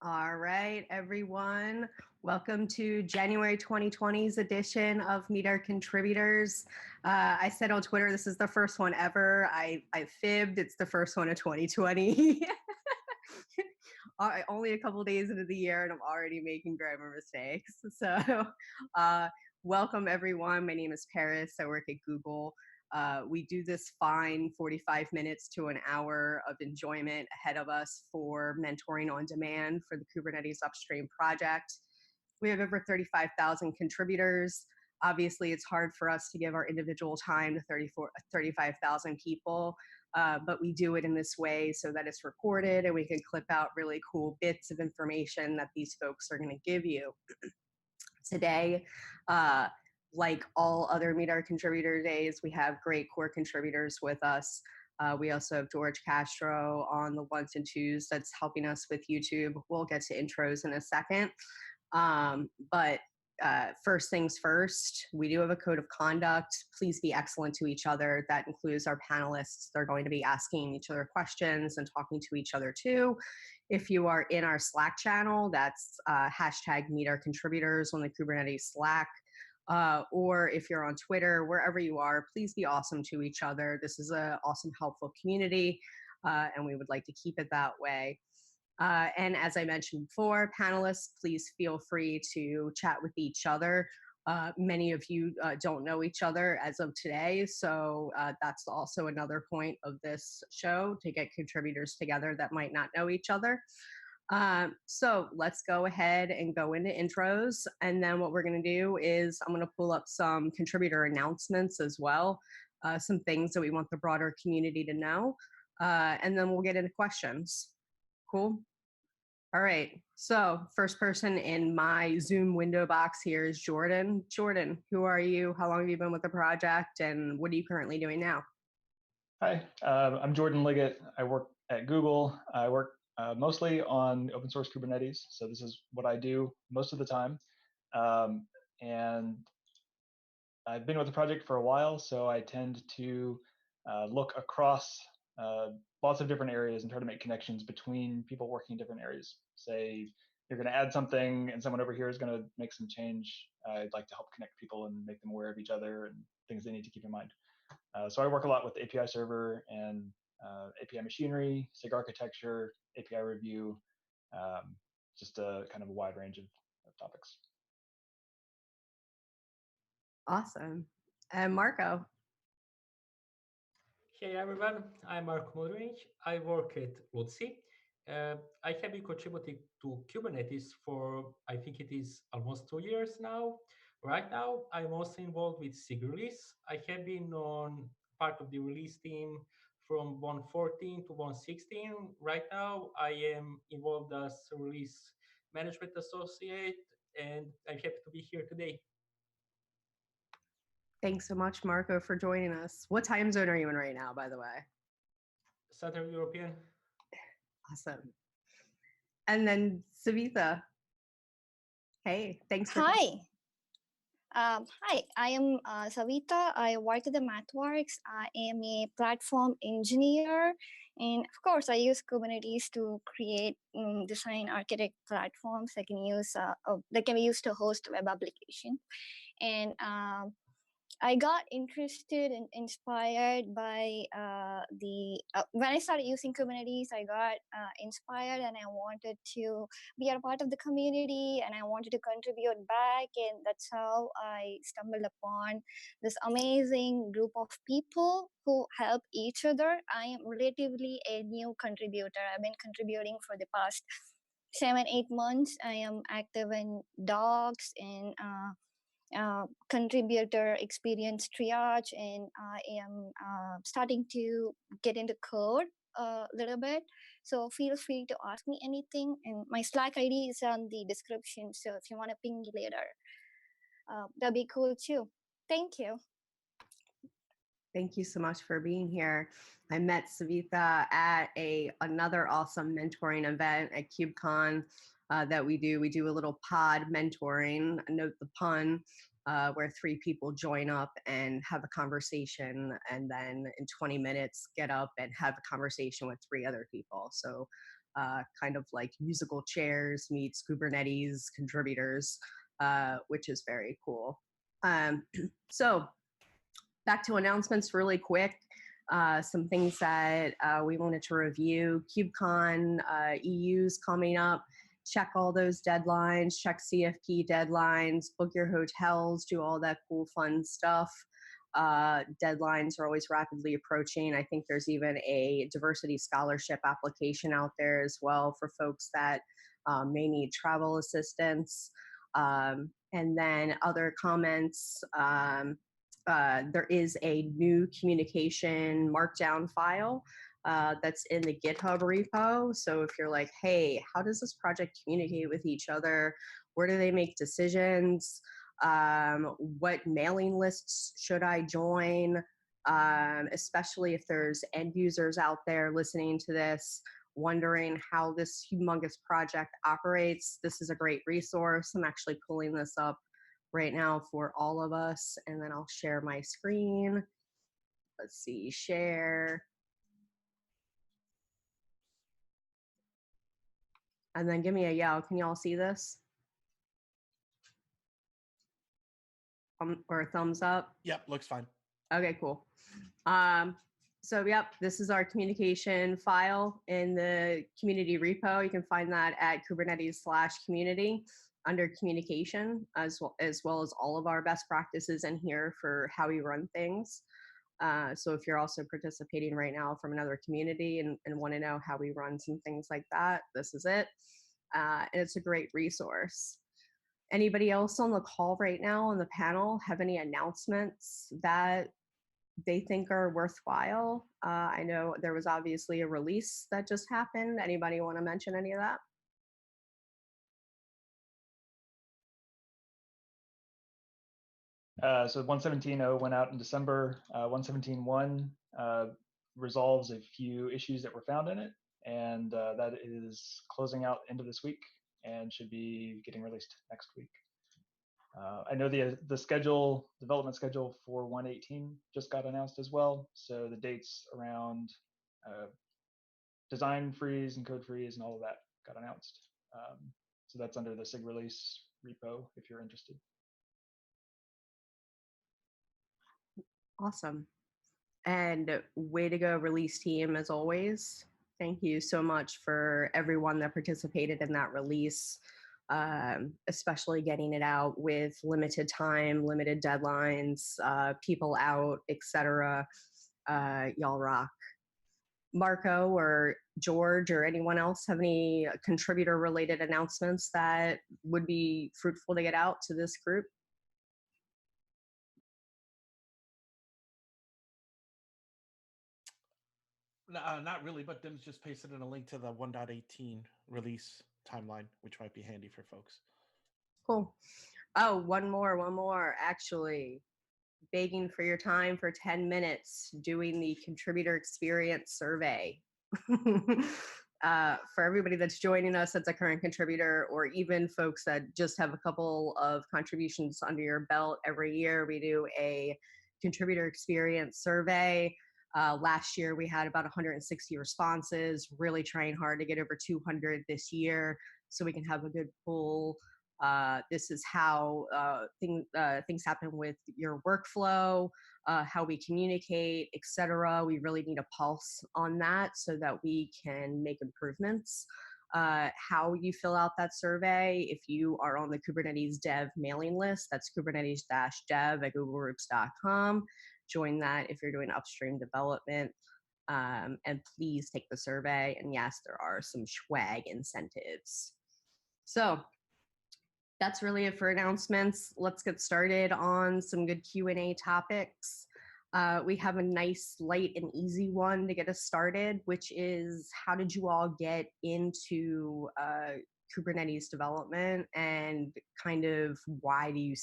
All right, everyone. Welcome to January 2020's edition of Meet Our Contributors. I said on Twitter, this is the first one ever. I fibbed. It's the first one of 2020. Only a couple days into the year and I'm already making grammar mistakes. So welcome, everyone. My name is Paris. I work at Google. We do this fine 45 minutes to an hour of enjoyment ahead of us for mentoring on demand for the Kubernetes upstream project. We have over 35,000 contributors. Obviously, it's hard for us to give our individual time to 35,000 people, but we do it in this way so that it's recorded and we can clip out really cool bits of information that these folks are going to give you. Today, like all other Meet Our Contributor days, we have great core contributors with us. We also have George Castro on the ones and twos that's helping us with YouTube. We'll get to intros in a second. But first things first, we do have a code of conduct. Please be excellent to each other. That includes our panelists. They're going to be asking each other questions and talking to each other too. If you are in our Slack channel, that's hashtag Meet Our Contributors on the Kubernetes Slack. Or if you're on Twitter, wherever you are, please be awesome to each other. This is an awesome, helpful community, and we would like to keep it that way. And as I mentioned before, panelists, please feel free to chat with each other. Many of you don't know each other as of today, so that's also another point of this show, to get contributors together that might not know each other. So let's go ahead and go into intros, and then what we're going to do is I'm going to pull up some contributor announcements as well, some things that we want the broader community to know, and then we'll get into questions. Cool. All right. So first person in my Zoom window box here is Jordan. Jordan, who are you? How long have you been with the project? And what are you currently doing now? Hi, I'm Jordan Liggit. I work at Google. I work mostly on open source Kubernetes. So this is what I do most of the time. And I've been with the project for a while, so I tend to look across lots of different areas and try to make connections between people working in different areas. Say you're going to add something and someone over here is going to make some change. I'd like to help connect people and make them aware of each other and things they need to keep in mind. So I work a lot with API server and API machinery, SIG architecture, API review, just a kind of a wide range of topics. Awesome. And Marko. Hey everyone, I'm Marko Mudrinic. I work at Rootsi. I have been contributing to Kubernetes for, I think it is almost 2 years now. Right now, I'm also involved with SIG release. I have been on part of the release team from 1.14 to 1.16. Right now, I am involved as release management associate, and I'm happy to be here today. Thanks so much, Marko, for joining us. What time zone are you in right now, by the way? Southern European. Awesome. And then Savitha. Hey, thanks for Hi. Hi, I am Savitha. I work at the MathWorks. I am a platform engineer. And of course, I use Kubernetes to create, design, architect platforms that can be used to host web application. And I got interested and inspired by when I started using Kubernetes, I got inspired and I wanted to be a part of the community and I wanted to contribute back. And that's how I stumbled upon this amazing group of people who help each other. I am relatively a new contributor. I've been contributing for the past 7-8 months. I am active in docs and contributor experience triage, and I am starting to get into code a little bit. So feel free to ask me anything, and my Slack ID is on the description. So if you want to ping me later, that'd be cool too. Thank you. Thank you so much for being here. I met Savitha at another awesome mentoring event at KubeCon that we do. We do a little pod mentoring, note the pun, where 3 people join up and have a conversation, and then in 20 minutes get up and have a conversation with 3 other people. So kind of like musical chairs meets Kubernetes contributors, which is very cool. So back to announcements really quick. Some things that we wanted to review. KubeCon EU's coming up. Check all those deadlines, check CFP deadlines, book your hotels, do all that cool fun stuff. Deadlines are always rapidly approaching. I think there's even a diversity scholarship application out there as well for folks that may need travel assistance. And then other comments, there is a new communication markdown file that's in the GitHub repo. So if you're like, hey, how does this project communicate with each other? Where do they make decisions? What mailing lists should I join? Especially if there's end users out there listening to this, wondering how this humongous project operates. This is a great resource. I'm actually pulling this up right now for all of us, and then I'll share my screen. Let's see, share. And then give me a yell. Can you all see this? Or a thumbs up? Yep, looks fine. Okay, cool. So yep, this is our communication file in the community repo. You can find that at Kubernetes/community under communication, as well as all of our best practices in here for how we run things. So if you're also participating right now from another community and want to know how we run some things like that, this is it. And it's a great resource. Anybody else on the call right now on the panel have any announcements that they think are worthwhile? I know there was obviously a release that just happened. Anybody want to mention any of that? So 117.0 went out in December. 117.1 resolves a few issues that were found in it, and that is closing out end of this week and should be getting released next week. I know the development schedule for 118 just got announced as well. So the dates around design freeze and code freeze and all of that got announced. So that's under the SIG release repo if you're interested. Awesome. And way to go, release team, as always. Thank you so much for everyone that participated in that release, especially getting it out with limited time, limited deadlines, people out, etc. Y'all rock. Marko or George or anyone else have any contributor related announcements that would be fruitful to get out to this group? Not really, but Dim's just pasted in a link to the 1.18 release timeline, which might be handy for folks. Cool. Oh, one more, actually. Begging for your time for 10 minutes doing the contributor experience survey. For everybody that's joining us that's a current contributor, or even folks that just have a couple of contributions under your belt, every year we do a contributor experience survey. Last year we had about 160 responses, really trying hard to get over 200 this year so we can have a good pool. This is how things happen with your workflow, how we communicate, etc. We really need a pulse on that so that we can make improvements. How you fill out that survey, if you are on the Kubernetes dev mailing list, that's kubernetes-dev@googlegroups.com. Join that if you're doing upstream development. And please take the survey. And yes, there are some swag incentives. So that's really it for announcements. Let's get started on some good Q&A topics. We have a nice, light, and easy one to get us started, which is how did you all get into Kubernetes development, and kind of why do you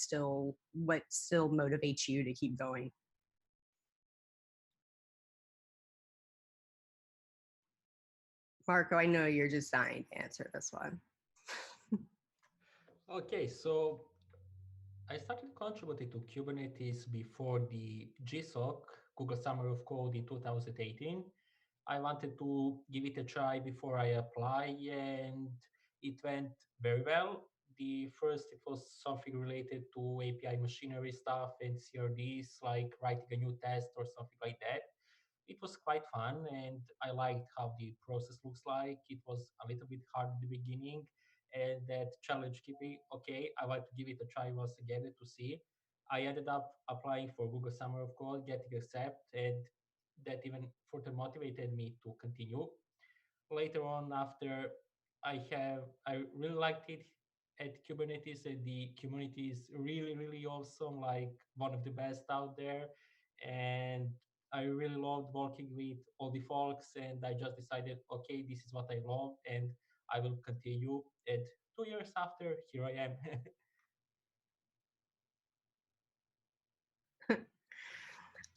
what still motivates you to keep going? Marko, I know you're just dying to answer this one. Okay, so I started contributing to Kubernetes before the GSOC, Google Summer of Code, in 2018. I wanted to give it a try before I apply, and it went very well. The first, it was something related to API machinery stuff and CRDs, like writing a new test or something like that. It was quite fun, and I liked how the process looks like. It was a little bit hard at the beginning, and that challenge kept me okay. I want to give it a try once again to see. I ended up applying for Google Summer of Code, getting accepted, and that even further motivated me to continue. Later on, after I really liked it at Kubernetes, and the community is really, really awesome, like one of the best out there. And I really loved working with all the folks, and I just decided, okay, this is what I love, and I will continue. And 2 years after, here I am.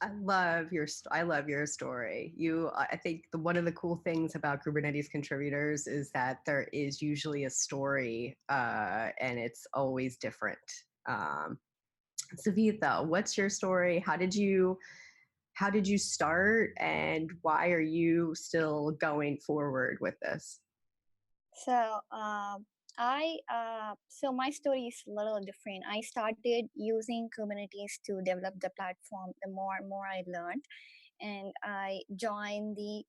I love your story. I think one of the cool things about Kubernetes contributors is that there is usually a story, and it's always different. Um, Savitha, what's your story? How did you start, and why are you still going forward with this? So so my story is a little different. I started using Kubernetes to develop the platform. The more and more I learned, and I joined the.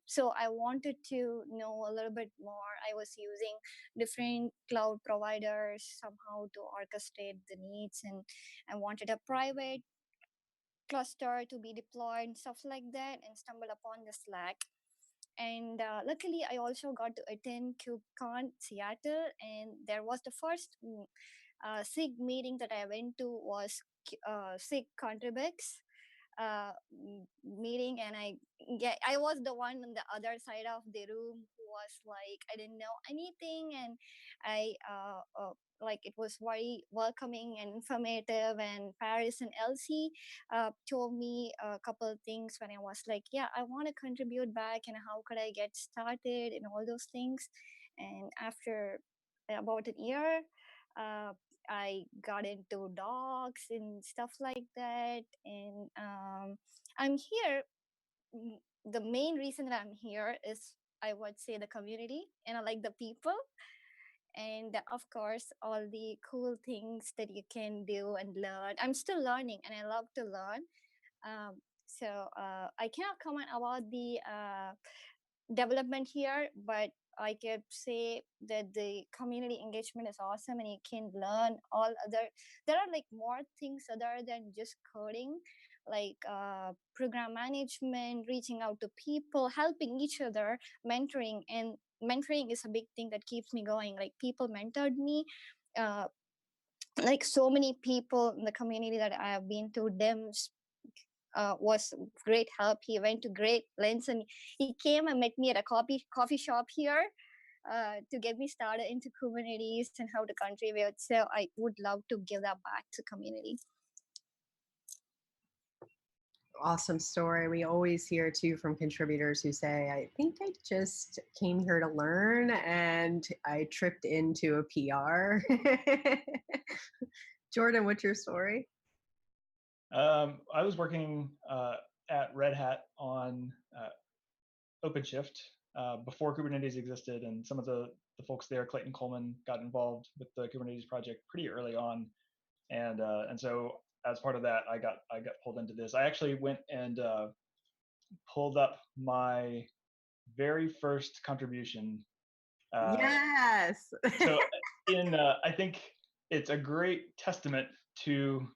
So I wanted to know a little bit more. I was using different cloud providers somehow to orchestrate the needs, and I wanted a private cluster to be deployed and stuff like that, and stumbled upon the Slack. And luckily, I also got to attend kubecon Seattle, and there was the first SIG meeting that I went to was SIG Contribix meeting, and I was the one on the other side of the room who was like, I didn't know anything, and I like, it was very welcoming and informative, and Paris and Elsie told me a couple of things when I was like, yeah, I want to contribute back, and how could I get started and all those things. And after about a year, uh, I got into dogs and stuff like that. And I'm here. The main reason that I'm here is, I would say, the community, and I like the people. And of course, all the cool things that you can do and learn. I'm still learning, and I love to learn. I cannot comment about the development here, but I could say that the community engagement is awesome, and you can learn all other. There are like more things other than just coding, like program management, reaching out to people, helping each other, mentoring, and mentoring is a big thing that keeps me going. Like, people mentored me. Like, so many people in the community that I have been to, them was great help. He went to great lengths, and he came and met me at a coffee shop here to get me started into Kubernetes and how to contribute. So I would love to give that back to community. Awesome story. We always hear too from contributors who say, I think I just came here to learn and I tripped into a PR. Jordan, what's your story? I was working at Red Hat on OpenShift before Kubernetes existed, and some of the folks there, Clayton Coleman, got involved with the Kubernetes project pretty early on, and so as part of that, I got pulled into this. I actually went and pulled up my very first contribution. Yes. So I think it's a great testament to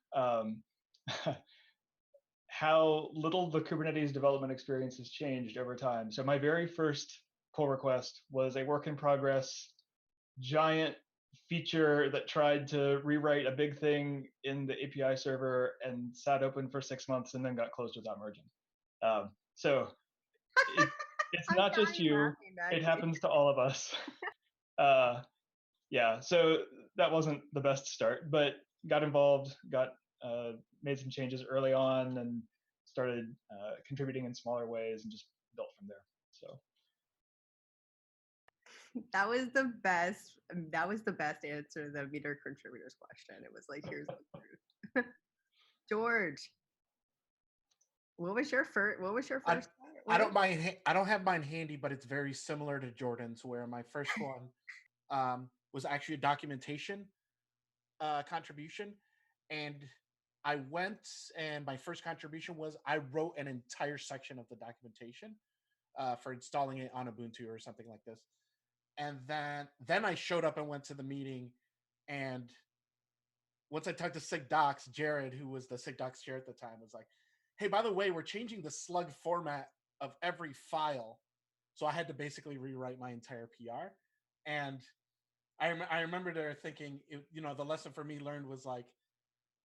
how little the Kubernetes development experience has changed over time. So my very first pull request was a work in progress, giant feature that tried to rewrite a big thing in the API server and sat open for 6 months and then got closed without merging. So it's not just you, it happens to all of us. Yeah, so that wasn't the best start, but got involved, made some changes early on, and started contributing in smaller ways, and just built from there. So that was the best. That was the best answer to the meter contributors question. It was like, here's the truth. George. What was your first? What was your I, first? I don't mind. I don't have mine handy, but it's very similar to Jordan's. Where my first one was actually a documentation contribution, and I went and my first contribution was I wrote an entire section of the documentation for installing it on Ubuntu or something like this, and then I showed up and went to the meeting, and once I talked to SigDocs, Jared, who was the SigDocs chair at the time, was like, "Hey, by the way, we're changing the slug format of every file," so I had to basically rewrite my entire PR, and I remember there thinking, the lesson for me learned was like,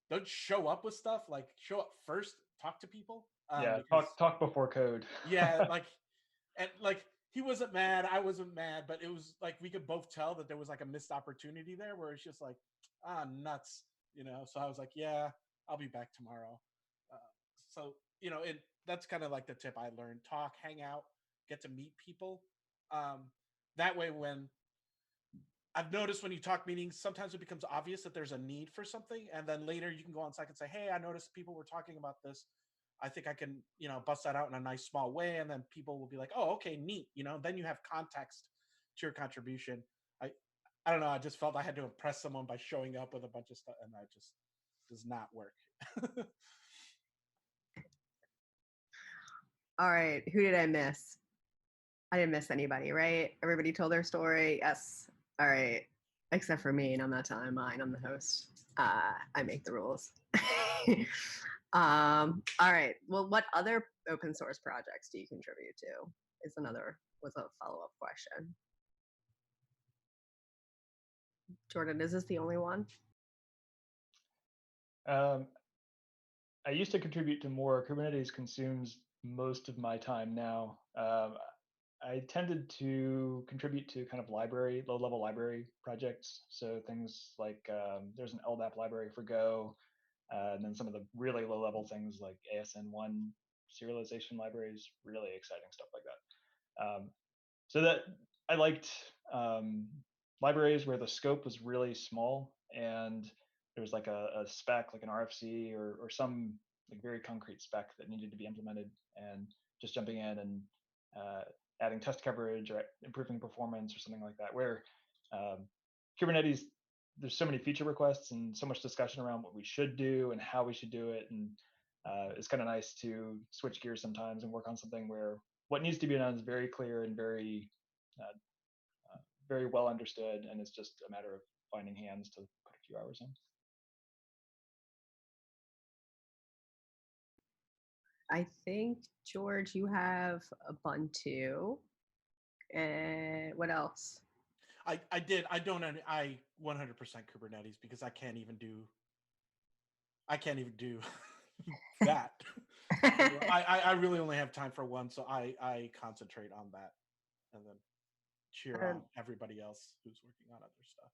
don't show up with stuff. Like, show up first, talk to people. Yeah, Because talk before code. yeah, like he wasn't mad, I wasn't mad, but it was like we could both tell that there was like a missed opportunity there, where it's just like, nuts, So I was like, yeah, I'll be back tomorrow. Uh, so that's kind of like the tip I learned: talk, hang out, get to meet people. That way, when I've noticed when you talk meetings, sometimes it becomes obvious that there's a need for something, and then later you can go on site and say, "Hey, I noticed people were talking about this. I think I can, bust that out in a nice small way," and then people will be like, "Oh, okay, neat." Then you have context to your contribution. I don't know. I just felt I had to impress someone by showing up with a bunch of stuff, and that just does not work. All right, who did I miss? I didn't miss anybody, right? Everybody told their story. Yes. All right. Except for me, and I'm not telling mine. I'm the host. I make the rules. All right. Well, what other open source projects do you contribute to? Was a follow-up question. Jordan, is this the only one? I used to contribute to more. Kubernetes consumes most of my time now. I tended to contribute to kind of low-level library projects. So things like there's an LDAP library for Go, and then some of the really low-level things like ASN1 serialization libraries, really exciting stuff like that. So that I liked libraries where the scope was really small and there was like a spec, like an RFC or some like very concrete spec that needed to be implemented, and just jumping in and adding test coverage or improving performance or something like that. Where Kubernetes, there's so many feature requests and so much discussion around what we should do and how we should do it, and it's kind of nice to switch gears sometimes and work on something where what needs to be done is very clear and uh, very well understood, and it's just a matter of finding hands to put a few hours in. I think, George, you have Ubuntu. And what else? I did. I don't. I 100% Kubernetes because I can't even do that. I really only have time for one, so I concentrate on that, and then cheer on everybody else who's working on other stuff.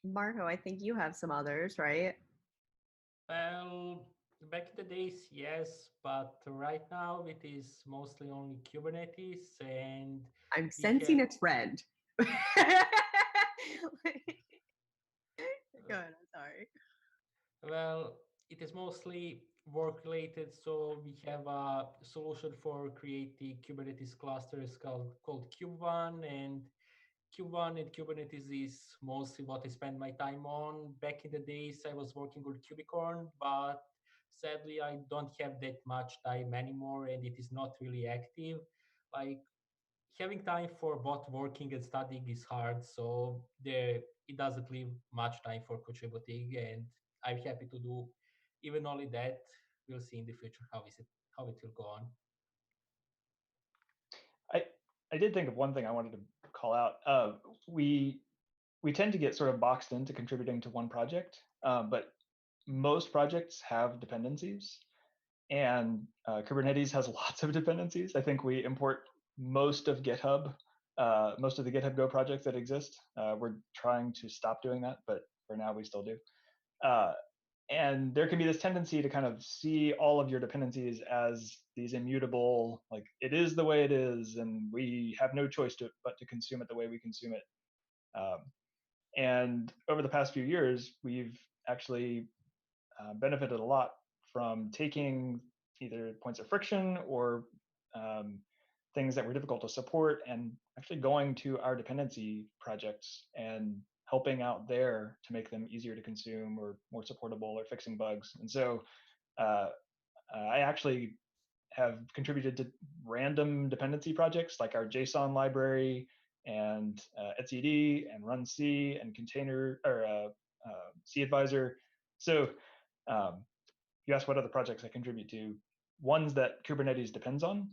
Marko, I think you have some others, right? Well, back in the days, yes, but right now it is mostly only Kubernetes, and I'm sensing a trend. Go ahead, I'm sorry. Well, it is mostly work related. So we have a solution for creating Kubernetes clusters called Kube1, and Kube1 and Kubernetes is mostly what I spend my time on. Back in the days, I was working with kubecon, but sadly, I don't have that much time anymore, and it is not really active. Like, having time for both working and studying is hard, so it doesn't leave much time for contributing, and I'm happy to do even only that. We'll see in the future how it will go on. I did think of one thing I wanted to call out. We tend to get sort of boxed into contributing to one project, but most projects have dependencies, and Kubernetes has lots of dependencies. I think we import most of the GitHub Go projects that exist. We're trying to stop doing that, but for now we still do. And there can be this tendency to kind of see all of your dependencies as these immutable, like it is the way it is, and we have no choice but to consume it the way we consume it. And over the past few years, we've actually benefited a lot from taking either points of friction or things that were difficult to support, and actually going to our dependency projects and helping out there to make them easier to consume or more supportable or fixing bugs. And so I actually have contributed to random dependency projects like our JSON library and etcd and runc and container or C advisor. So you asked what other projects I contribute to. Ones that Kubernetes depends on.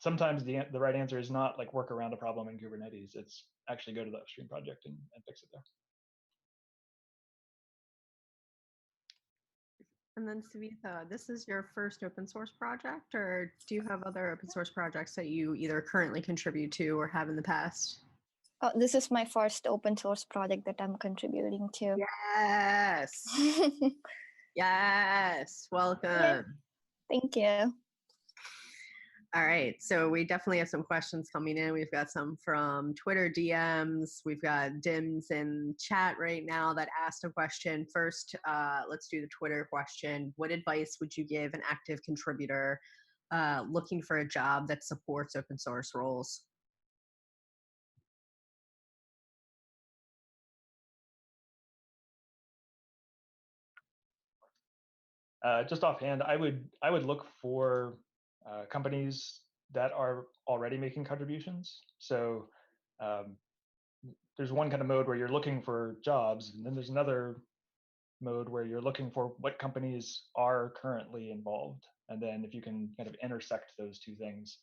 Sometimes the right answer is not like work around a problem in Kubernetes. It's actually go to the upstream project and fix it there. And then Savitha, this is your first open source project, or do you have other open source projects that you either currently contribute to or have in the past? Oh, this is my first open source project that I'm contributing to. Yes. Yes. Welcome. Yeah. Thank you. All right, so we definitely have some questions coming in. We've got some from Twitter DMs. We've got Dims in chat right now that asked a question. First, let's do the Twitter question. What advice would you give an active contributor looking for a job that supports open source roles? Just offhand, I would look for companies that are already making contributions. So there's one kind of mode where you're looking for jobs, and then there's another mode where you're looking for what companies are currently involved. And then if you can kind of intersect those two things.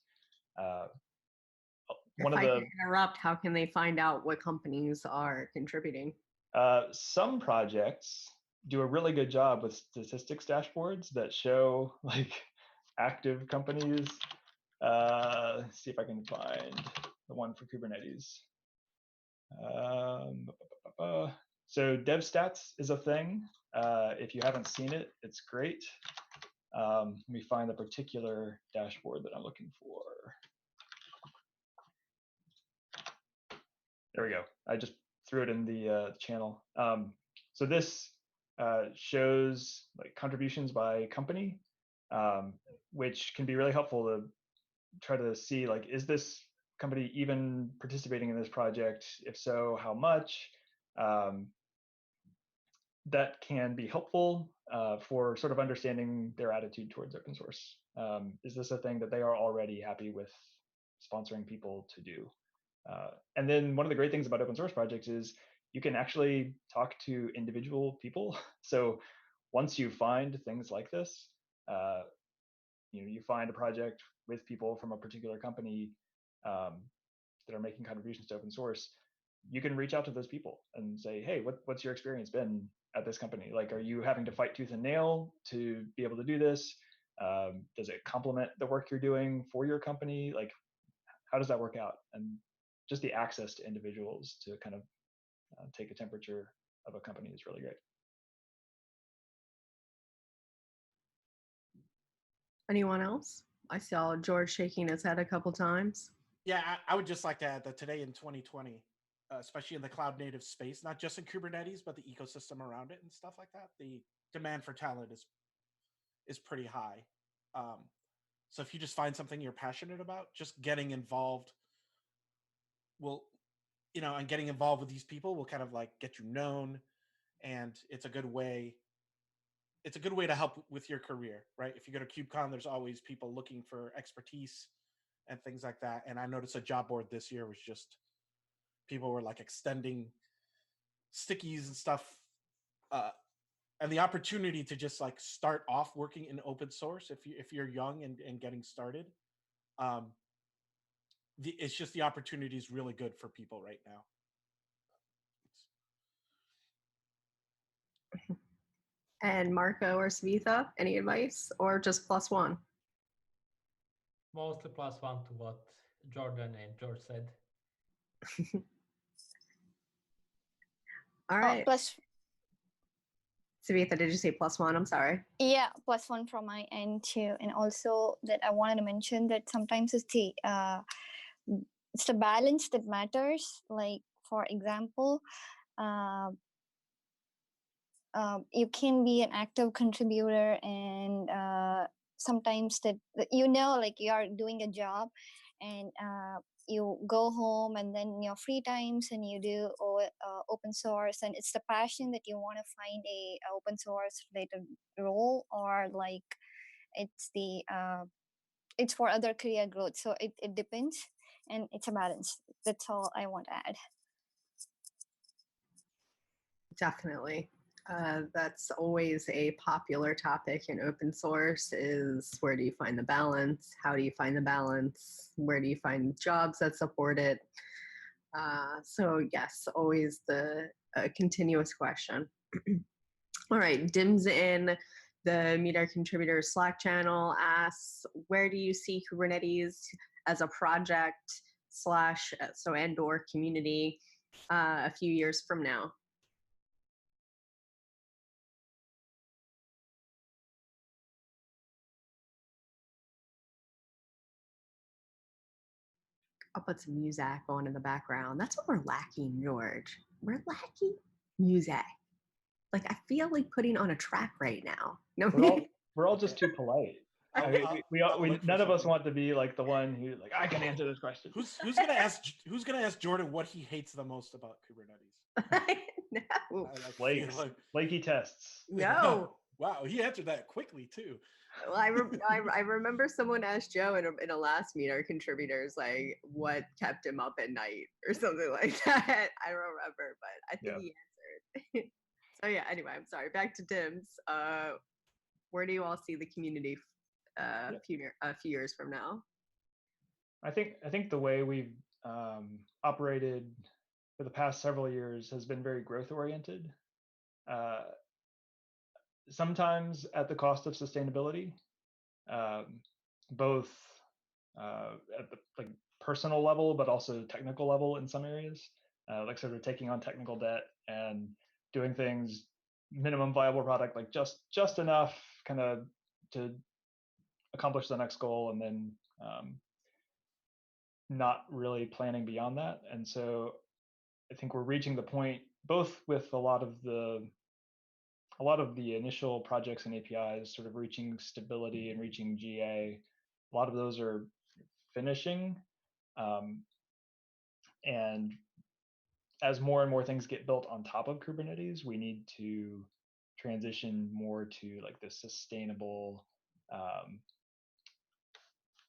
If I can interrupt, how can they find out what companies are contributing? Some projects do a really good job with statistics dashboards that show like active companies. See if I can find the one for Kubernetes. So DevStats is a thing. If you haven't seen it, it's great. Let me find the particular dashboard that I'm looking for. There we go. I just threw it in the channel. So this shows like contributions by company, which can be really helpful to try to see like, is this company even participating in this project? If so, how much? That can be helpful for sort of understanding their attitude towards open source. Is this a thing that they are already happy with sponsoring people to do? And then one of the great things about open source projects is you can actually talk to individual people. So once you find things like this, you find a project with people from a particular company that are making contributions to open source, you can reach out to those people and say, hey, what's your experience been at this company? Like, are you having to fight tooth and nail to be able to do this? Does it complement the work you're doing for your company? Like, how does that work out? And just the access to individuals to kind of take a temperature of a company is really great. Anyone else? I saw George shaking his head a couple times. Yeah, I would just like to add that today in 2020, especially in the cloud native space, not just in Kubernetes, but the ecosystem around it and stuff like that, the demand for talent is pretty high. So if you just find something you're passionate about, just getting involved will, and getting involved with these people will kind of like get you known, and it's a good way. It's a good way to help with your career, right? If you go to KubeCon, there's always people looking for expertise and things like that. And I noticed a job board this year was just people were like extending stickies and stuff, and the opportunity to just like start off working in open source if you're young and getting started. It's just the opportunity is really good for people right now. And Marko or Savitha, any advice or just +1? Mostly +1 to what Jordan and George said. All right. Plus, Savitha, did you say +1? I'm sorry. yeah, +1 from my end too. And also that I wanted to mention that sometimes it's the balance that matters. Like, for example, you can be an active contributor and sometimes that you know, like you are doing a job, and you go home, and then your free times, and you do open source, and it's the passion that you want to find a open source related role, or like it's the it's for other career growth. So it depends, and it's a balance. That's all I want to add. Definitely. That's always a popular topic in open source is where do you find the balance? How do you find the balance? Where do you find jobs that support it? So yes, always the continuous question. All right, Dims in the Meet Our Contributors Slack channel asks, where do you see Kubernetes as a project slash and or community a few years from now? I'll put some music on in the background. That's what we're lacking, George. We're lacking music. Like I feel like putting on a track right now. No, we're all just too polite. I mean, we none of us want to be like the one who like I can answer this question. Who's gonna ask Jordan what he hates the most about Kubernetes? No. Flaky tests. No. Wow, he answered that quickly too. Well, I remember someone asked Joe in a last Meet Our Contributors like what kept him up at night or something like that. I don't remember, but I think he answered. So yeah, anyway, I'm sorry. Back to Dims. Where do you all see the community a few years from now? I think the way we've operated for the past several years has been very growth oriented. Sometimes at the cost of sustainability, both at the like personal level, but also technical level in some areas, like sort of taking on technical debt and doing things minimum viable product, like just enough kind of to accomplish the next goal, and then not really planning beyond that. And so I think we're reaching the point, both with a lot of the initial projects and APIs sort of reaching stability and reaching GA. A lot of those are finishing. And as more and more things get built on top of Kubernetes, we need to transition more to like the sustainable,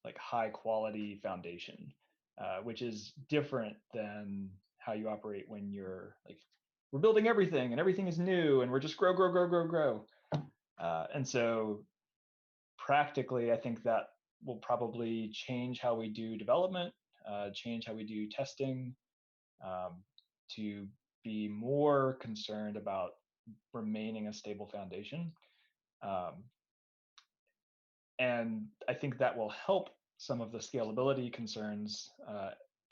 like high quality foundation, which is different than how you operate when you're like, we're building everything and everything is new and we're just grow. And so practically, I think that will probably change how we do development, change how we do testing, to be more concerned about remaining a stable foundation. And I think that will help some of the scalability concerns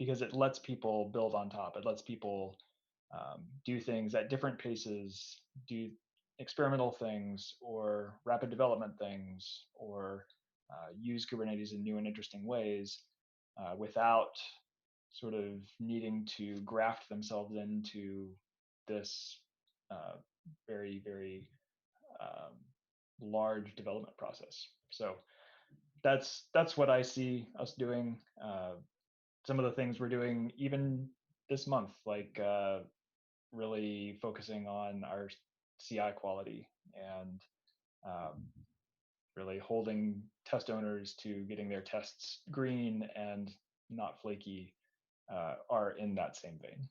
because it lets people build on top. It lets people do things at different paces, do experimental things or rapid development things, or use Kubernetes in new and interesting ways without sort of needing to graft themselves into this very, very large development process. So that's what I see us doing. Some of the things we're doing even this month, like really focusing on our CI quality and really holding test owners to getting their tests green and not flaky, are in that same vein.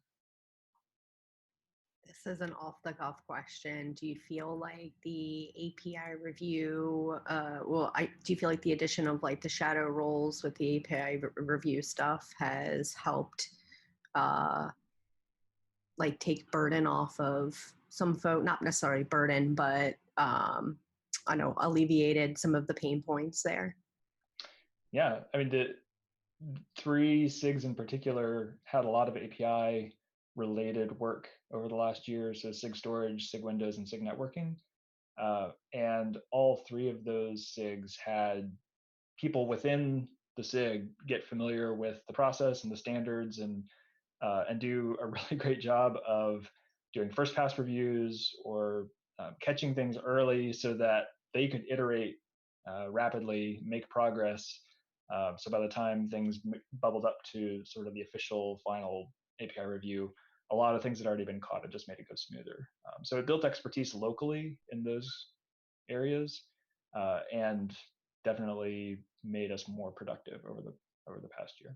This is an off-the-cuff question. Do you feel like the API review, do you feel like the addition of like the shadow roles with the API review stuff has helped like take burden off of some folk, not necessarily burden, but I know alleviated some of the pain points there? Yeah, I mean, the 3 SIGs in particular had a lot of API related work over the last year. So SIG storage, SIG Windows, and SIG networking. And all 3 of those SIGs had people within the SIG get familiar with the process and the standards and do a really great job of doing first pass reviews or catching things early so that they could iterate rapidly, make progress. So by the time things bubbled up to sort of the official final API review, a lot of things had already been caught. It just made it go smoother. So it built expertise locally in those areas, and definitely made us more productive over the past year.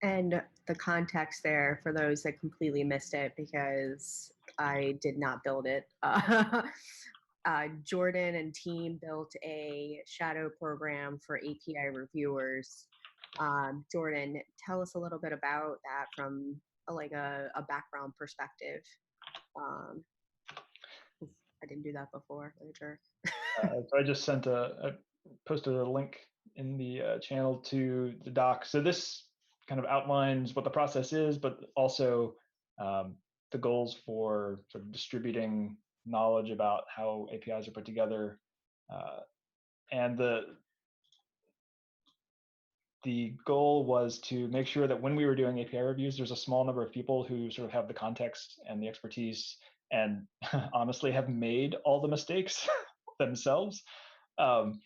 And the context there for those that completely missed it, because I did not build it. Jordan and team built a shadow program for API reviewers. Jordan, tell us a little bit about that from like a background perspective. I didn't do that before. So I just posted a link in the channel to the doc. So this kind of outlines what the process is, but also the goals for sort of distributing knowledge about how APIs are put together, and the goal was to make sure that when we were doing API reviews, there's a small number of people who sort of have the context and the expertise and honestly have made all the mistakes themselves. And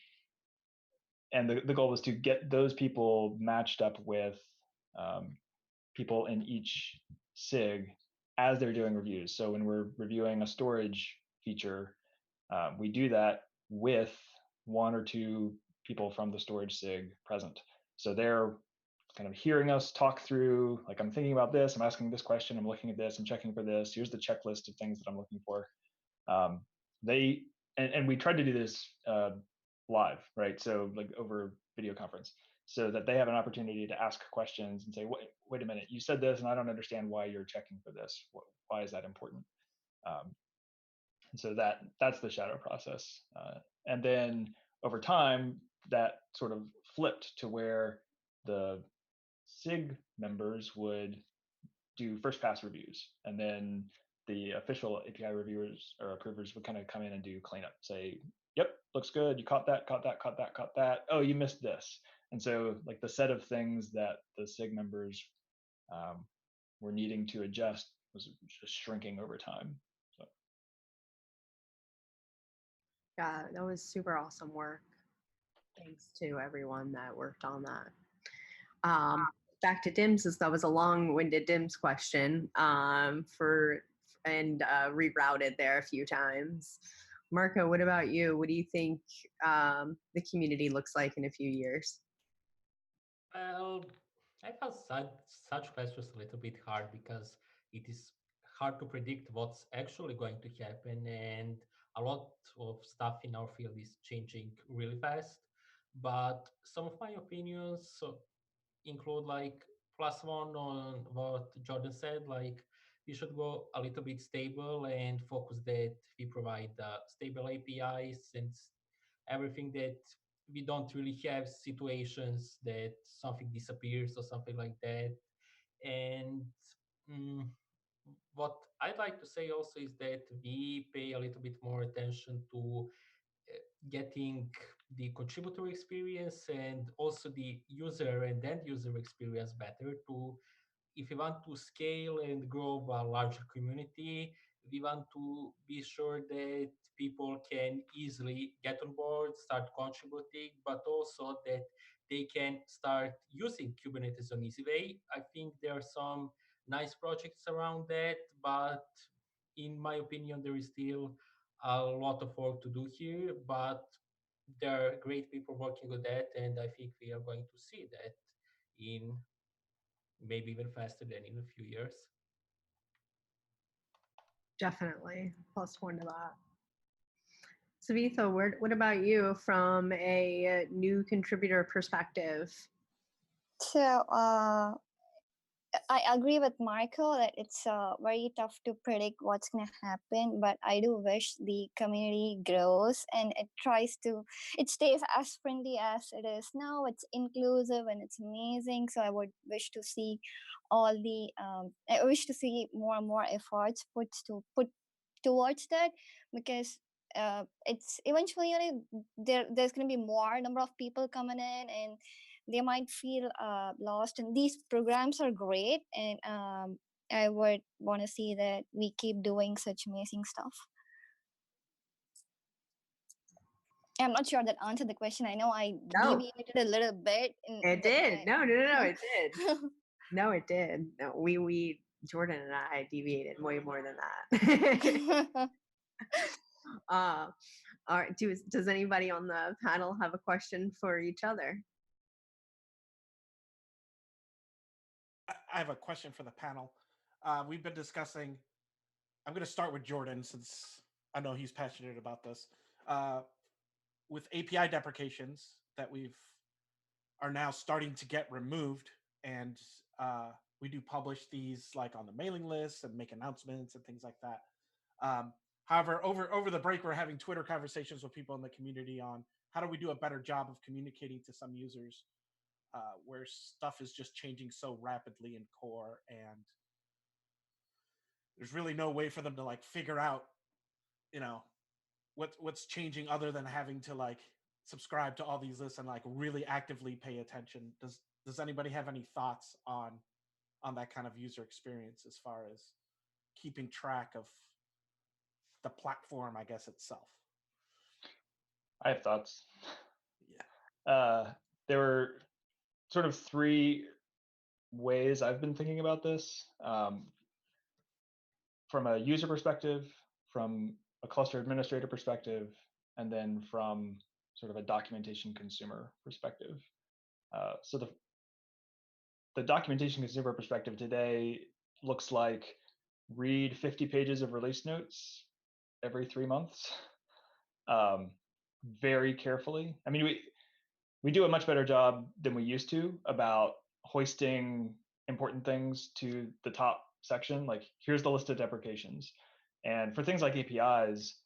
the goal was to get those people matched up with people in each SIG as they're doing reviews. So when we're reviewing a storage feature, we do that with one or two people from the storage SIG present. So they're kind of hearing us talk through, like, I'm thinking about this, I'm asking this question, I'm looking at this, I'm checking for this, here's the checklist of things that I'm looking for. And we tried to do this live, right? So like over video conference, so that they have an opportunity to ask questions and say, wait a minute, you said this and I don't understand why you're checking for this. Why is that important? And so that's the shadow process. And then over time, that sort of flipped to where the SIG members would do first pass reviews, and then the official API reviewers or approvers would kind of come in and do cleanup, say, yep, looks good, you caught that, oh, you missed this. And so like the set of things that the SIG members were needing to adjust was just shrinking over time. So. Yeah, that was super awesome work. Thanks to everyone that worked on that. Back to DIMS, that was a long-winded DIMS question and rerouted there a few times. Marko, what about you? What do you think the community looks like in a few years? Well, I found such questions a little bit hard because it is hard to predict what's actually going to happen, and a lot of stuff in our field is changing really fast. But some of my opinions include like +1 on what Jordan said, like we should go a little bit stable and focus that we provide stable APIs and everything, that we don't really have situations that something disappears or something like that. And mm, what I'd like to say also is that we pay a little bit more attention to getting the contributor experience and also the user and end user experience better. To if we want to scale and grow a larger community, we want to be sure that people can easily get on board, start contributing, but also that they can start using Kubernetes on easy way. I think there are some nice projects around that, but in my opinion, there is still a lot of work to do here, but there are great people working on that, and I think we are going to see that in maybe even faster than in a few years. Definitely, +1 to that. Savitha, what about you from a new contributor perspective? So I agree with Marko that it's very tough to predict what's going to happen, but I do wish the community grows and it stays as friendly as it is now. It's inclusive and it's amazing. So I would wish to see I wish to see more and more efforts put towards that, because it's eventually there's going to be more number of people coming in, and they might feel lost. And these programs are great, and I would want to see that we keep doing such amazing stuff. I'm not sure that answered the question. I know I No. deviated a little bit. It did. No, it did. No, it did. No, we Jordan and I deviated way more than that. All right. Does anybody on the panel have a question for each other? I have a question for the panel. We've been discussing. I'm going to start with Jordan since I know he's passionate about this. With API deprecations that are now starting to get removed, and we do publish these like on the mailing list and make announcements and things like that. However, over the break, we're having Twitter conversations with people in the community on how do we do a better job of communicating to some users where stuff is just changing so rapidly in core, and there's really no way for them to like figure out, you know, what's changing other than having to like subscribe to all these lists and like really actively pay attention. Does anybody have any thoughts on that kind of user experience as far as keeping track of the platform, I guess, itself? I have thoughts. Yeah. There were sort of three ways I've been thinking about this. From a user perspective, from a cluster administrator perspective, and then from sort of a documentation consumer perspective. So the documentation consumer perspective today looks like read 50 pages of release notes every 3 months, very carefully. I mean, we do a much better job than we used to about hoisting important things to the top section. Like, here's the list of deprecations. And for things like APIs,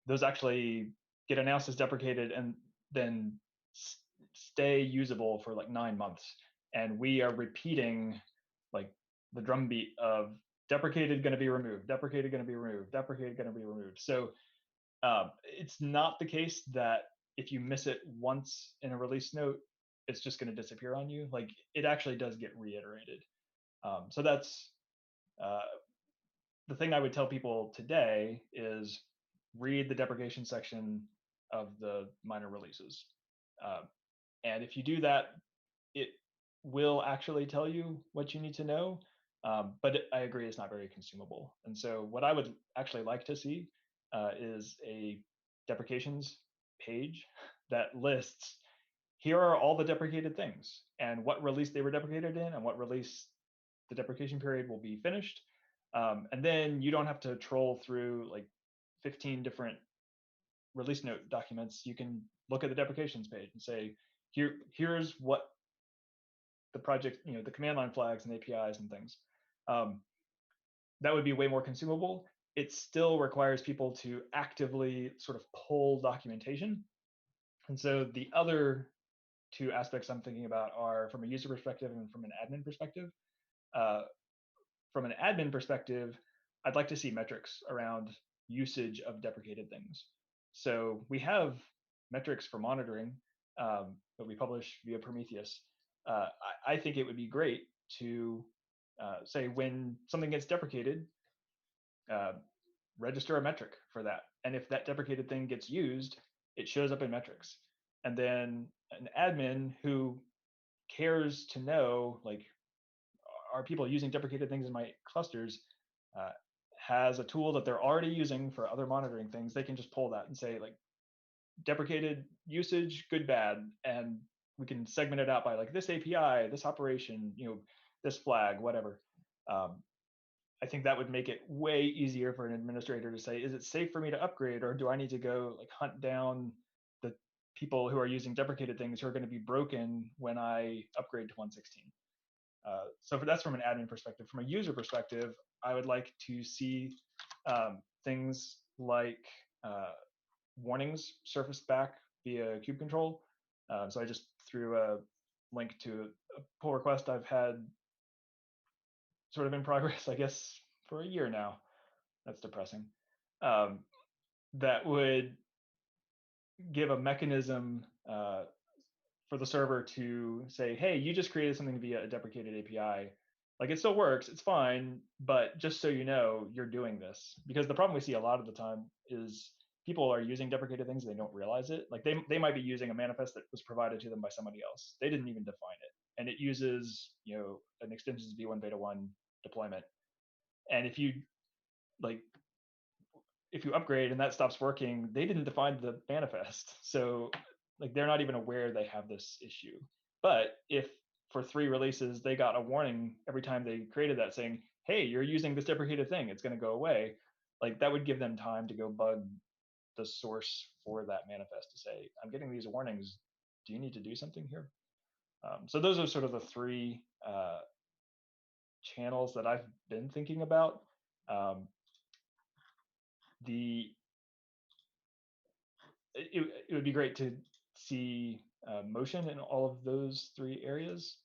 those actually get announced as deprecated and then stay usable for like 9 months. And we are repeating like the drumbeat of deprecated going to be removed, deprecated going to be removed, deprecated going to be removed. So it's not the case that if you miss it once in a release note, it's just going to disappear on you. Like, it actually does get reiterated. So that's the thing I would tell people today is read the deprecation section of the minor releases. And if you do that, it will actually tell you what you need to know. But I agree, it's not very consumable. And so what I would actually like to see is a deprecations page that lists, here are all the deprecated things and what release they were deprecated in and what release the deprecation period will be finished. And then you don't have to troll through like 15 different release note documents. You can look at the deprecations page and say, here's what the project, the command line flags and APIs and things. That would be way more consumable. It still requires people to actively sort of pull documentation. And so the other two aspects I'm thinking about are from a user perspective and from an admin perspective. From an admin perspective, I'd like to see metrics around usage of deprecated things. So we have metrics for monitoring that we publish via Prometheus. I think it would be great to say when something gets deprecated, register a metric for that. And if that deprecated thing gets used, it shows up in metrics. And then an admin who cares to know, like, are people using deprecated things in my clusters, has a tool that they're already using for other monitoring things. They can just pull that and say, like, deprecated usage, good, bad. And we can segment it out by like this API, this operation, this flag, whatever. I think that would make it way easier for an administrator to say, is it safe for me to upgrade, or do I need to go like hunt down the people who are using deprecated things who are going to be broken when I upgrade to 116? So that's from an admin perspective. From a user perspective, I would like to see things like warnings surfaced back via kube control. So I just threw a link to a pull request I've had sort of in progress, I guess, for a year now. That's depressing. That would give a mechanism for the server to say, hey, you just created something via a deprecated API. Like, it still works, it's fine, but just so you know, you're doing this. Because the problem we see a lot of the time is people are using deprecated things, they don't realize it. Like they might be using a manifest that was provided to them by somebody else. They didn't even define it, and it uses an extensions v1 beta 1 deployment. And if you upgrade and that stops working, they didn't define the manifest, so like they're not even aware they have this issue. But if for 3 releases they got a warning every time they created that saying, hey, you're using this deprecated thing, it's going to go away, like that would give them time to go bug the source for that manifest to say, I'm getting these warnings, do you need to do something here? So those are sort of the 3 channels that I've been thinking about. It would be great to see motion in all of those 3 areas.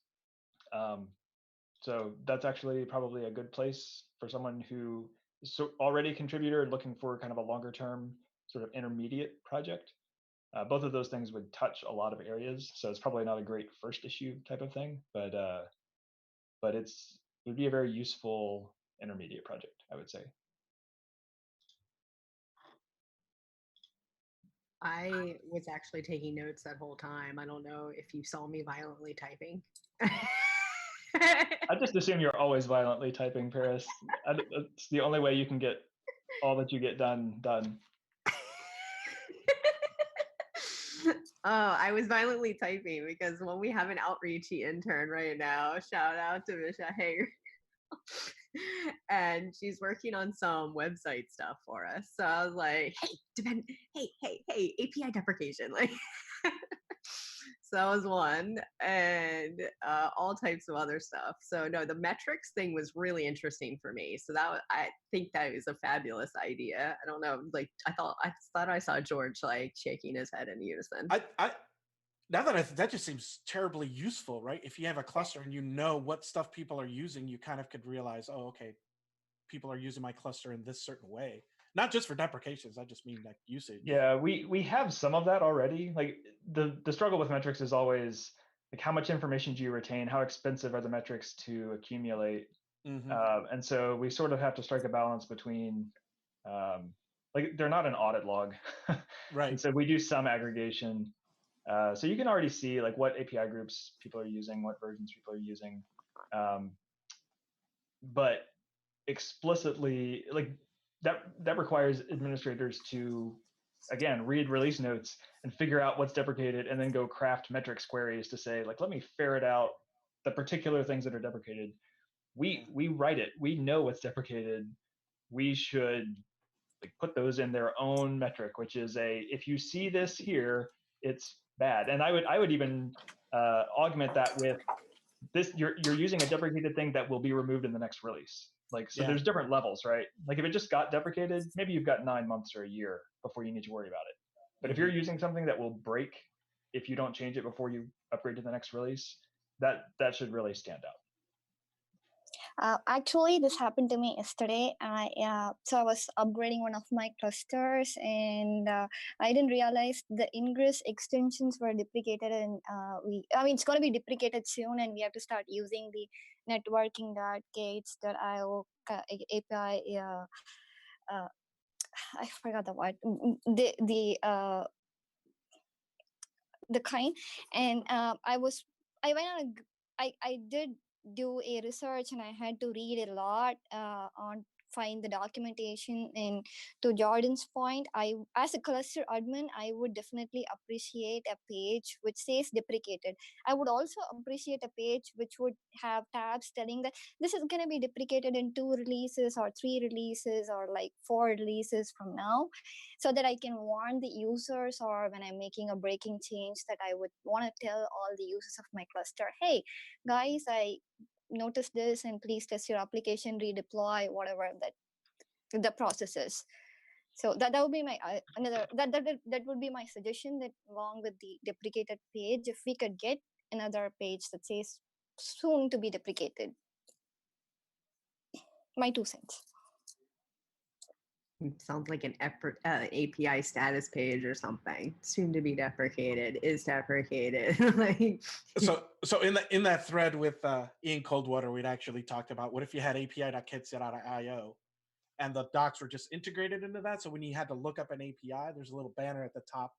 So that's actually probably a good place for someone who is already a contributor and looking for kind of a longer term sort of intermediate project. Both of those things would touch a lot of areas, so it's probably not a great first issue type of thing, but it would be a very useful intermediate project, I would say. I was actually taking notes that whole time. I don't know if you saw me violently typing. I just assume you're always violently typing, Paris. It's the only way you can get all that you get done. Oh, I was violently typing because when we have an outreachy intern right now, shout out to Misha Hager. And she's working on some website stuff for us. So I was like, hey, API deprecation. Like, so that was one, and all types of other stuff. So no, the metrics thing was really interesting for me. So I think that was a fabulous idea. I don't know, like I thought I saw George like shaking his head in unison. Now that just seems terribly useful, right? If you have a cluster and you know what stuff people are using, you kind of could realize, oh, okay, people are using my cluster in this certain way. Not just for deprecations, I just mean like usage. Yeah, we have some of that already. Like the struggle with metrics is always like how much information do you retain? How expensive are the metrics to accumulate? Mm-hmm. And so we sort of have to strike a balance between like they're not an audit log, right? And so we do some aggregation. So you can already see like what API groups people are using, what versions people are using, but explicitly like that requires administrators to again read release notes and figure out what's deprecated and then go craft metrics queries to say like let me ferret out the particular things that are deprecated. We write it, we know what's deprecated, we should like put those in their own metric, which is if you see this here, it's bad. And I would even augment that with this, you're using a deprecated thing that will be removed in the next release. Like, so there's different levels, right? Like if it just got deprecated, maybe you've got 9 months or a year before you need to worry about it. But if you're using something that will break if you don't change it before you upgrade to the next release, that should really stand out. Actually, this happened to me yesterday. So I was upgrading one of my clusters, and I didn't realize the ingress extensions were deprecated, and it's going to be deprecated soon, and we have to start using the networking.gates.io API. I forgot the word. The kind, and I did do a research, and I had to read a lot on find the documentation. And to Jordan's point, I as a cluster admin, I would definitely appreciate a page which says deprecated. I would also appreciate a page which would have tabs telling that this is going to be deprecated in 2 releases or 3 releases or like 4 releases from now, so that I can warn the users, or when I'm making a breaking change, that I would want to tell all the users of my cluster, hey guys, I noticed this, and please test your application, redeploy, whatever that the process is. So that would be my that would be my suggestion, that along with the deprecated page, if we could get another page that says soon to be deprecated. My 2 cents. It sounds like an API status page or something. Soon to be deprecated, is deprecated. Like, so in that thread with Ian Coldwater, we'd actually talked about what if you had API.kits.io, and the docs were just integrated into that. So when you had to look up an API, there's a little banner at the top,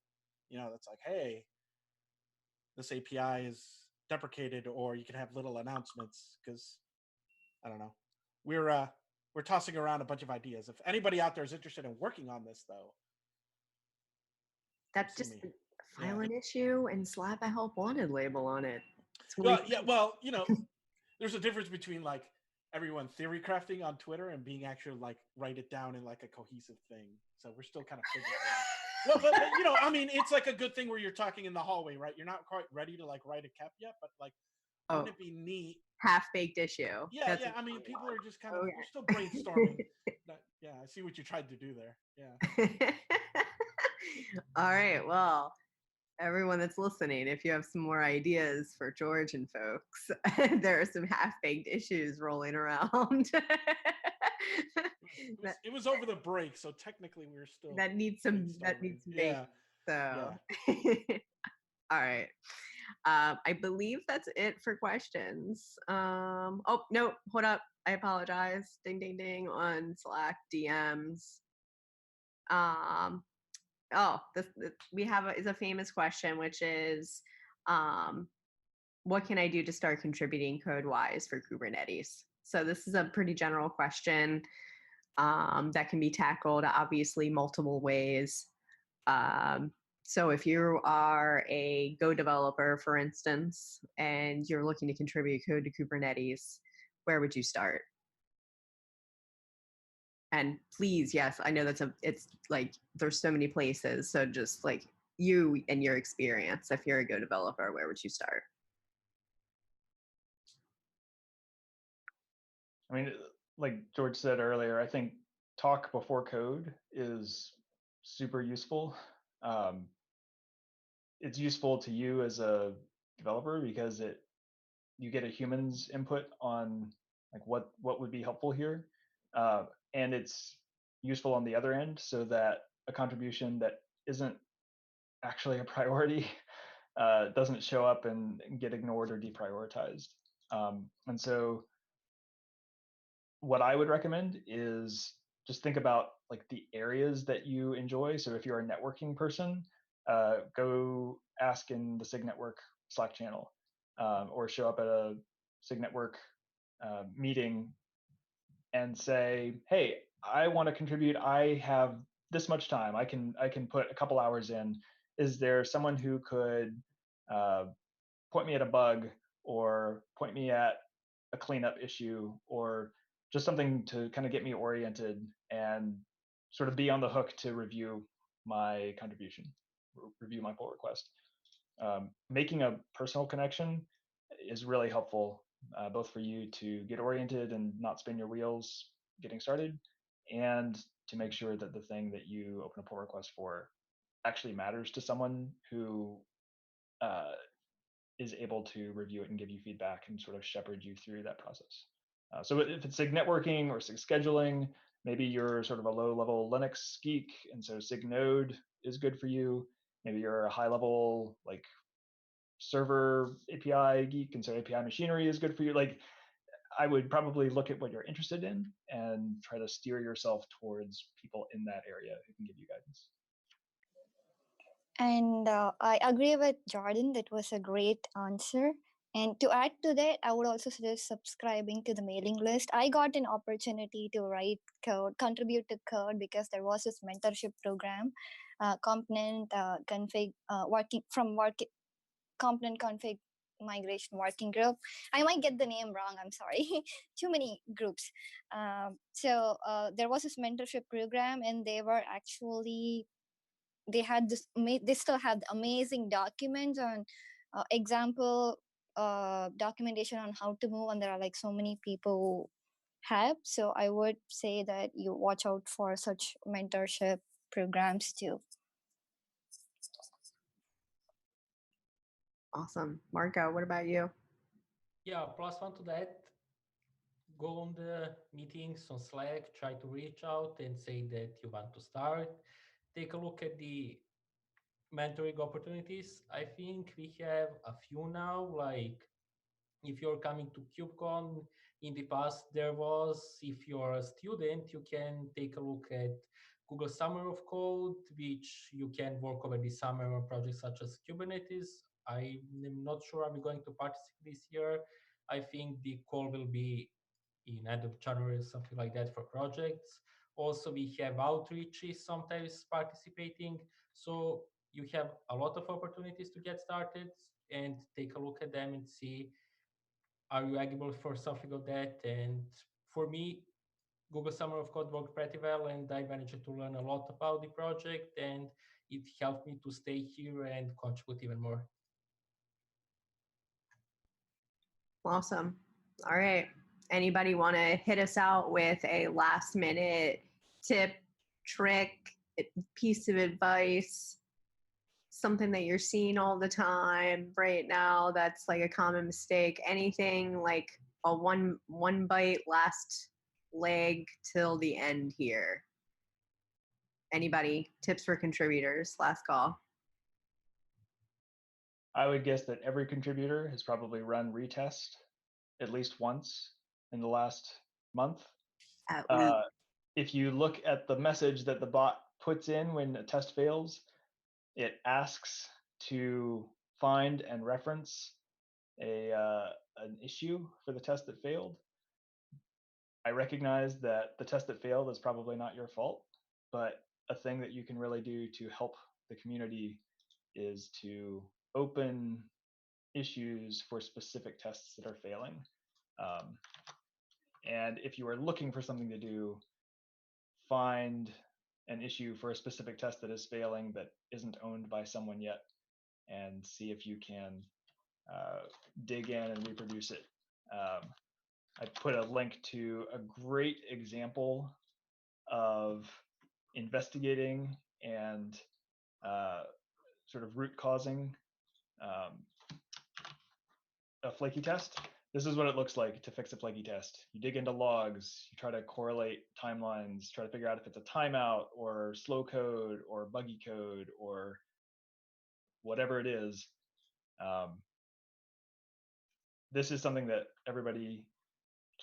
that's like, hey, this API is deprecated, or you can have little announcements, because I don't know. We're tossing around a bunch of ideas. If anybody out there is interested in working on this, though, That's see just me. file an issue and slap a help wanted label on it. Well, yeah, well, there's a difference between like everyone theory crafting on Twitter and being actually like write it down in like a cohesive thing. So we're still kind of figuring it out. Well, but I mean, it's like a good thing where you're talking in the hallway, right? You're not quite ready to like write a cap yet, but like, wouldn't it be neat? Half-baked issue. Yeah, I mean, people are just kind of, we're still brainstorming. Yeah, I see what you tried to do there. Yeah. All right, well, everyone that's listening, if you have some more ideas for George and folks, there are some half-baked issues rolling around. It was over the break, so technically we were still that needs some making. So all right. I believe that's it for questions. Oh no, hold up. I apologize. Ding ding ding on Slack DMs. This we have is a famous question, which is what can I do to start contributing code-wise for Kubernetes? So this is a pretty general question that can be tackled obviously multiple ways. So if you are a Go developer, for instance, and you're looking to contribute code to Kubernetes, where would you start? And please, yes, I know it's like there's so many places. So just like you and your experience, if you're a Go developer, where would you start? I mean, like George said earlier, I think talk before code is super useful. It's useful to you as a developer because you get a human's input on like what would be helpful here, and it's useful on the other end so that a contribution that isn't actually a priority doesn't show up and get ignored or deprioritized. And so what I would recommend is just think about like the areas that you enjoy. So if you're a networking person, go ask in the SIG Network Slack channel, or show up at a SIG Network meeting and say, "Hey, I want to contribute. I have this much time. I can put a couple hours in. Is there someone who could point me at a bug or point me at a cleanup issue or just something to kind of get me oriented and sort of be on the hook to review my contribution, review my pull request." Making a personal connection is really helpful, both for you to get oriented and not spin your wheels getting started, and to make sure that the thing that you open a pull request for actually matters to someone who is able to review it and give you feedback and sort of shepherd you through that process. So if it's SIG networking or SIG scheduling, maybe you're sort of a low-level Linux geek, and so SIG node is good for you. Maybe you're a high-level like server API geek, and so API machinery is good for you. Like, I would probably look at what you're interested in and try to steer yourself towards people in that area who can give you guidance. And I agree with Jordan. That was a great answer. And to add to that, I would also suggest subscribing to the mailing list. I got an opportunity to write code, contribute to code, because there was this mentorship program, component config, component config migration working group. I might get the name wrong. I'm sorry. Too many groups. So there was this mentorship program, and they were actually they still have amazing documents on example documentation on how to move, and there are like so many people who have. So I would say that you watch out for such mentorship programs too. Awesome. Marko, what about you? Yeah, plus one to that, go on the meetings on Slack, try to reach out and say that you want to start. Take a look at the mentoring opportunities. I think we have a few now, like if you're coming to kubecon, In the past, there was, if you're a student, you can take a look at Google Summer of Code, which you can work over the summer on projects such as Kubernetes. I am not sure I'm going to participate this year. I think the call will be in end of January, something like that, for projects. Also, we have outreaches sometimes participating. So you have a lot of opportunities to get started and take a look at them and see, are you eligible for something of that? And for me, Google Summer of Code worked pretty well, and I managed to learn a lot about the project, and it helped me to stay here and contribute even more. Awesome. All right. Anybody want to hit us out with a last minute tip, trick, piece of advice, something that you're seeing all the time right now that's like a common mistake, anything like a one bite last leg till the end here? Anybody? Tips for contributors, last call. I would guess that every contributor has probably run retest at least once in the last month. If you look at the message that the bot puts in when a test fails, it asks to find and reference an issue for the test that failed. I recognize that the test that failed is probably not your fault, but a thing that you can really do to help the community is to open issues for specific tests that are failing. And if you are looking for something to do, find an issue for a specific test that is failing that isn't owned by someone yet, and see if you can dig in and reproduce it. I put a link to a great example of investigating and sort of root causing a flaky test. This is what it looks like to fix a flaky test. You dig into logs, you try to correlate timelines, try to figure out if it's a timeout or slow code or buggy code or whatever it is. This is something that everybody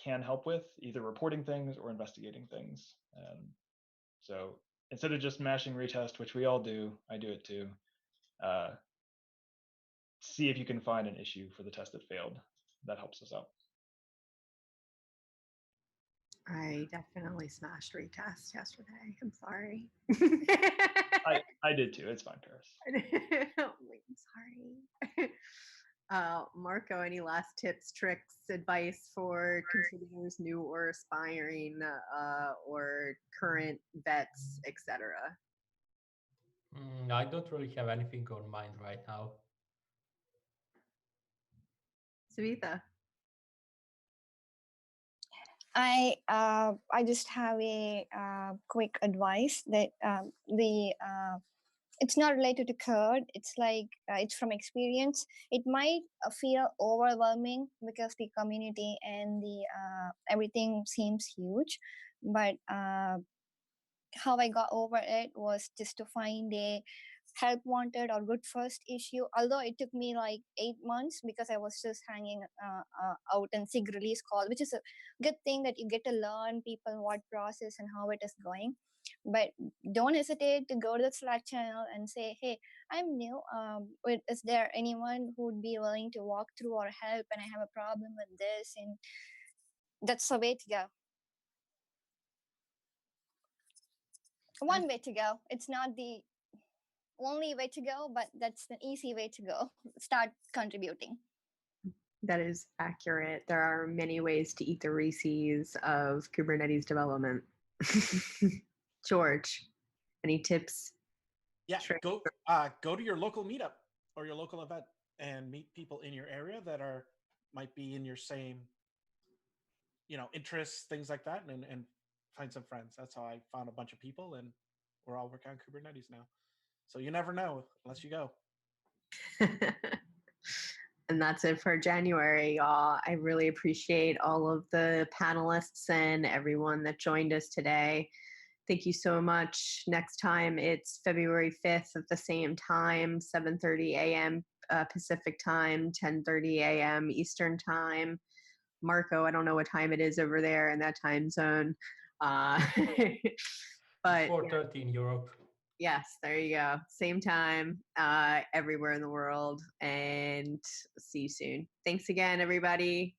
can help with, either reporting things or investigating things. So instead of just mashing retest, which we all do, I do it too, see if you can find an issue for the test that failed. That helps us out. I definitely smashed retest yesterday. I'm sorry. I did too. It's fine, Paris. I'm sorry. Marko, any last tips, tricks, advice for contributors, new or aspiring, or current vets, etc.? I don't really have anything on mind right now. Savitha? I just have a quick advice that it's not related to code. It's like it's from experience. It might feel overwhelming because the community and the everything seems huge, but how I got over it was just to find a help wanted or good first issue, although it took me like 8 months because I was just hanging out in SIG release call, which is a good thing that you get to learn people what process and how it is going. But don't hesitate to go to the Slack channel and say, hey, I'm new, is there anyone who would be willing to walk through or help, and I have a problem with this? And that's the way to go. One way to go. It's not the only way to go, but that's the easy way to go. Start contributing. That is accurate. There are many ways to eat the Reese's of Kubernetes development. George, any tips? Yeah, go to your local meetup or your local event and meet people in your area that might be in your same, interests, things like that, and find some friends. That's how I found a bunch of people, and we're all working on Kubernetes now. So you never know unless you go. And that's it for January, y'all. I really appreciate all of the panelists and everyone that joined us today. Thank you so much. Next time, it's February 5th at the same time, 7:30 a.m. Pacific time, 10:30 a.m. Eastern time. Marko, I don't know what time it is over there in that time zone. But 4:30 in Europe. yes, there you go. Same time everywhere in the world. And see you soon. Thanks again, everybody.